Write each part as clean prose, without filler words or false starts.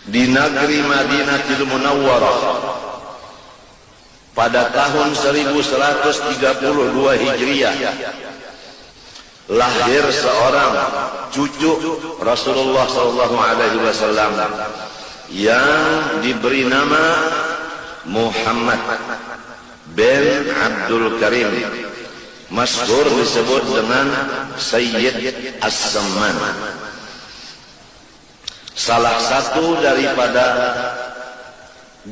di negeri Madinatul Munawwarah pada tahun 1132 Hijriah lahir seorang cucu Rasulullah SAW yang diberi nama Muhammad bin Abdul Karim, masyhur disebut dengan Sayyid As-Samman, salah satu daripada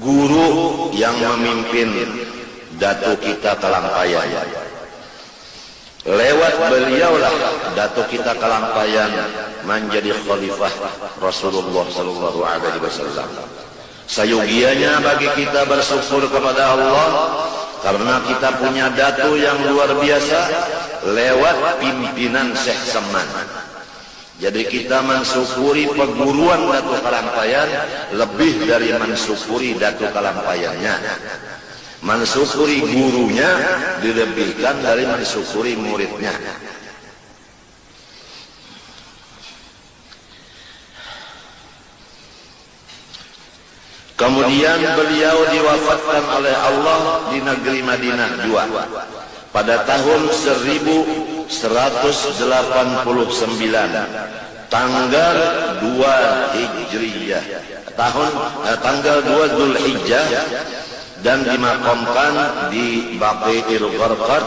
guru yang memimpin Datuk kita Kalampayan. Lewat beliaulah Datuk kita Kalampayan menjadi khalifah Rasulullah sallallahu alaihi wasallam. Sayogianya bagi kita bersyukur kepada Allah karena kita punya datu yang luar biasa lewat pimpinan Syekh Samman. Jadi kita mensyukuri perguruan Datuk Kalampayan lebih dari mensyukuri Datuk Kalampayannya. Mensyukuri gurunya dilebihkan dari mensyukuri muridnya. Kemudian beliau diwafatkan oleh Allah di negeri Madinah juga pada tahun 1189, tanggal 2 Hijriyah, tanggal 2 Dzulhijjah, dan dimakamkan di Baqi'il Gharqad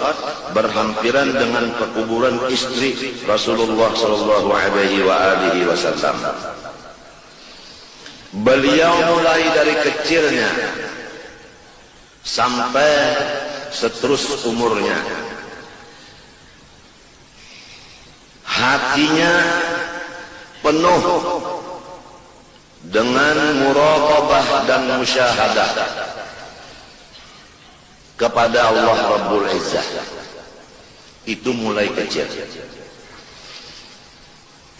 berhampiran dengan pekuburan istri Rasulullah sallallahu alaihi wasallam. Beliau mulai dari kecilnya sampai seterus umurnya, hatinya penuh dengan muraqabah dan musyahadah kepada Allah Rabbul Izzah. Itu mulai kecil.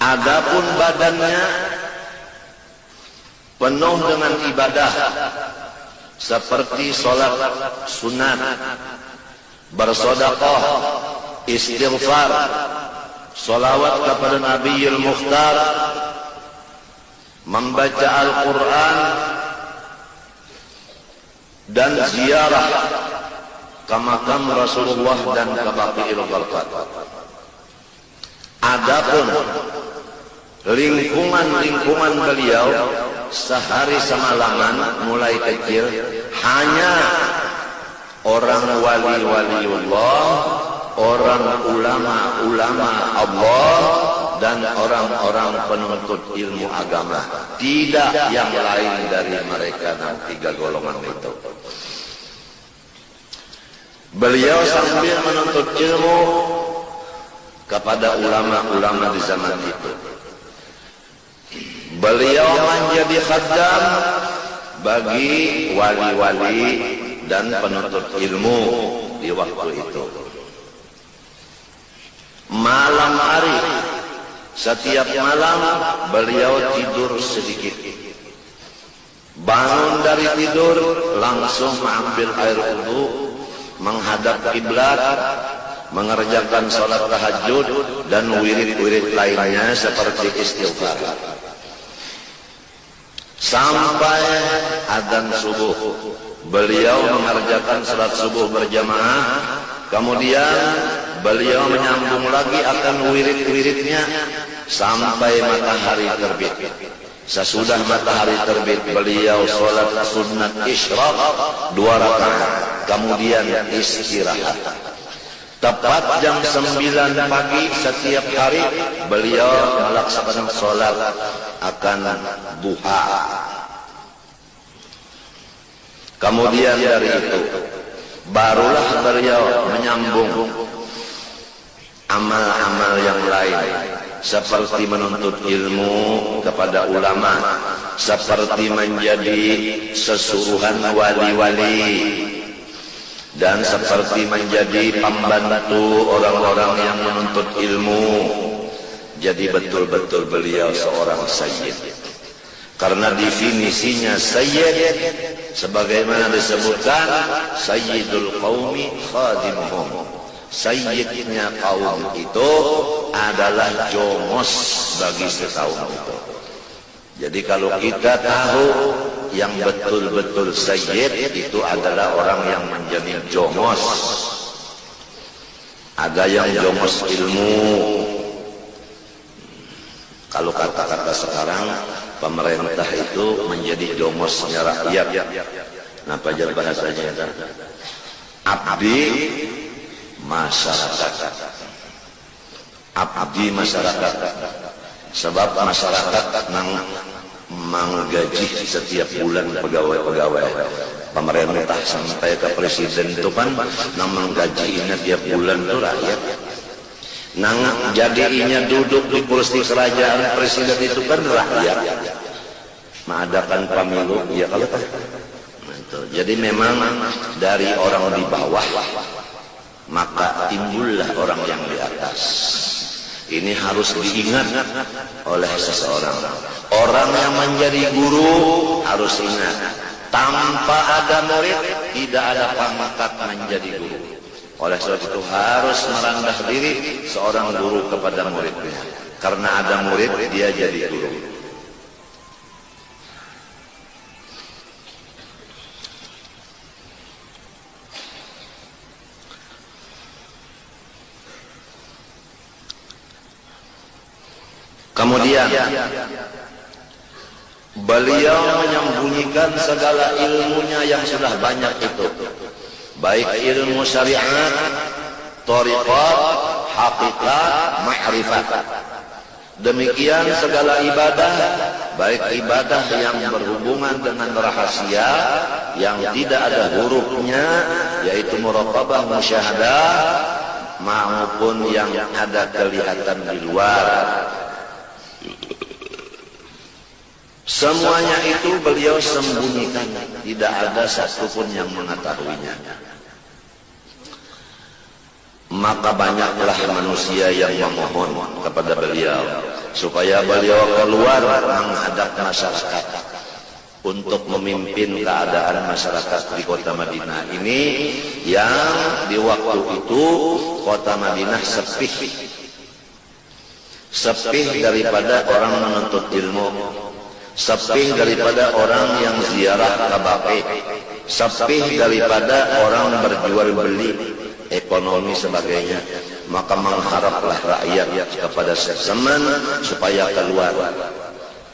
Adapun badannya penuh dengan ibadah seperti sholat sunat, bersedekah, istighfar, sholawat kepada Nabiyul Mukhtar, membaca Al-Quran, dan ziarah ke makam Rasulullah dan ke Baqi'il Gharqad. Adapun lingkungan beliau sehari semalaman mulai kecil hanya orang wali-waliullah, orang ulama-ulama Allah, dan orang-orang penuntut ilmu agama. Tidak yang lain dari mereka, tiga golongan itu. Beliau sambil menuntut ilmu kepada ulama-ulama di zaman itu. Beliau menjadi khaddam bagi wali-wali dan penuntut ilmu di waktu itu. Malam hari, setiap malam beliau tidur sedikit. Bangun dari tidur langsung mengambil air wudu, menghadap kiblat, mengerjakan sholat tahajud dan wirid-wirid lainnya seperti istighfar. Sampai adzan subuh, beliau mengerjakan sholat subuh berjamaah. Kemudian beliau menyambung lagi akan wirid-wiridnya sampai matahari terbit. Sesudah matahari terbit, beliau sholat sunat isyraq 2 rakaat, kemudian istirahat. Tepat jam 9 pagi setiap hari beliau melaksanakan sholat akan duha. Kemudian dari itu barulah beliau menyambung amal-amal yang lain seperti menuntut ilmu kepada ulama, seperti menjadi sesuruhan wali-wali, dan seperti menjadi pembantu orang-orang yang menuntut ilmu. Jadi betul-betul beliau seorang sayyid. Karena definisinya sayyid sebagaimana disebutkan, sayyidul qaumi khadimuhum. Sayyidnya kaum itu adalah jongos bagi sekaum itu. Jadi kalau kita tahu yang betul-betul sayyid itu adalah orang yang menjadi jomos. Ada yang jomos ilmu. Kalau kata-kata sekarang, pemerintah itu menjadi jomosnya rakyat. Apa aja bahasanya? Abdi masyarakat. Abdi masyarakat. Sebab masyarakat menggaji setiap bulan pegawai-pegawai pemerintah sampai ke presiden itu kan menggajinya tiap bulan itu rakyat. Jadinya duduk di kursi kerajaan presiden itu kan rakyat. Mengadakan pemilu, ya kalau jadi memang dari orang di bawah maka timbullah orang yang di atas. Ini harus diingat oleh seseorang. Orang yang menjadi guru harus ingat, tanpa ada murid tidak ada pangkat menjadi guru. Oleh sebab itu harus merendah diri seorang guru kepada muridnya. Karena ada murid dia jadi guru. Kemudian beliau menyembunyikan segala ilmunya yang sudah banyak itu, baik ilmu syariat, thariqat, hakikat, ma'rifat. Demikian segala ibadah, baik ibadah yang berhubungan dengan rahasia yang tidak ada hurufnya, yaitu muraqabah, musyahadah, maupun yang ada kelihatan di luar. Semuanya itu beliau sembunyikan, tidak ada satupun yang mengetahuinya. Maka banyaklah manusia yang memohon kepada beliau supaya beliau keluar menghadap masyarakat untuk memimpin keadaan masyarakat di kota Madinah ini, yang di waktu itu kota Madinah sepi daripada orang menuntut ilmu, sepi daripada orang yang ziarah ke Baqi, sepi daripada orang berjual beli, ekonomi sebagainya. Maka mengharaplah rakyat kepada zaman supaya keluar.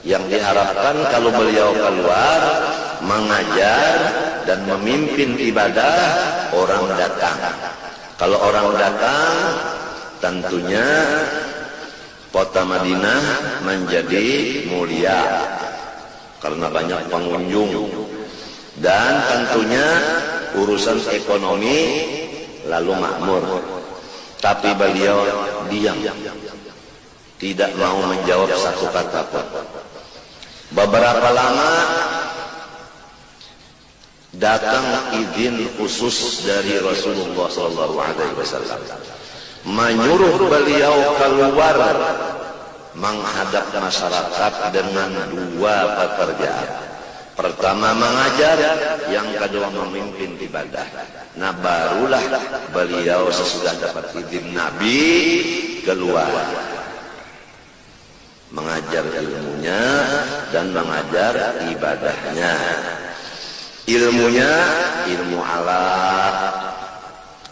Yang diharapkan kalau beliau keluar mengajar dan memimpin ibadah, orang datang. Kalau orang datang, tentunya kota Madinah menjadi mulia karena banyak pengunjung, dan tentunya urusan ekonomi lalu makmur. Tapi beliau diam, tidak mau menjawab satu kata pun. Beberapa lama datang izin khusus dari Rasulullah SAW menyuruh beliau keluar menghadap masyarakat dengan dua pekerjaan. Pertama mengajar, yang kedua memimpin ibadah. Nah barulah beliau sesudah dapat izin Nabi keluar mengajar ilmunya dan mengajar ibadahnya. Ilmunya ilmu alat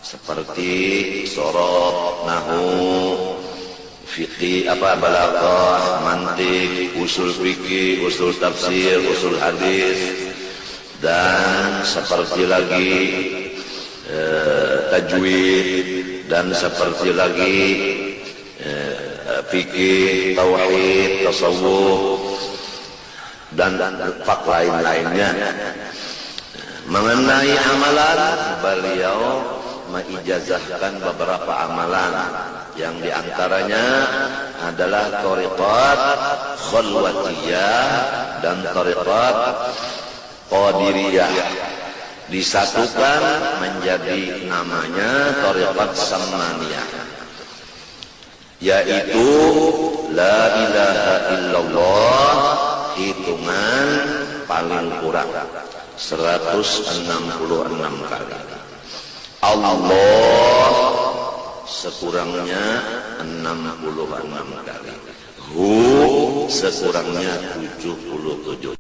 seperti sorot, nahu, fikih, balaghah, mantik, usul fikih, usul tafsir, usul hadis, dan seperti lagi tajwid, dan seperti lagi fikih, tauhid, tasawuf, dan fak lain-lainnya. Mengenai amalan, beliau mengijazahkan beberapa amalan, yang diantaranya adalah thariqat khalwatiyah dan thariqat qadiriyah, disatukan menjadi namanya thariqat sammaniyah, yaitu la ilaha illallah hitungan paling kurang 166 kali, Allah sekurangnya 66 kali, Hud sekurangnya 77.